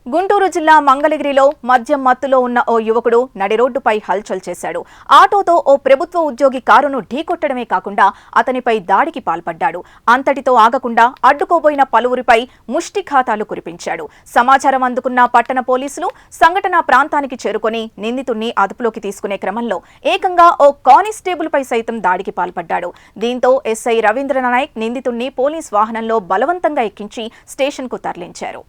గుంటూరు జిల్లా మంగళగిరిలో మద్యం మత్తులో ఉన్న ఓ యువకుడు నడి రోడ్డుపై హల్చల్ చేశాడు. ఆటోతో ఓ ప్రభుత్వ ఉద్యోగి కారును ఢీకొట్టడమే కాకుండా అతనిపై దాడికి పాల్పడ్డాడు. అంతటితో ఆగకుండా అడ్డుకోబోయిన పలువురిపై ముష్టిఘాతాలు కురిపించాడు. సమాచారం అందుకున్న పట్టణ పోలీసులు సంఘటనా ప్రాంతానికి చేరుకొని నిందితుడిని అదుపులోకి తీసుకునే క్రమంలో ఏకంగా ఓ కానిస్టేబుల్ పై సైతం దాడికి పాల్పడ్డాడు. దీంతో ఎస్ఐ రవీంద్రనాయక్ నిందితుడిని పోలీస్ వాహనంలో బలవంతంగా ఎక్కించి స్టేషన్కు తరలించారు.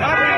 సార్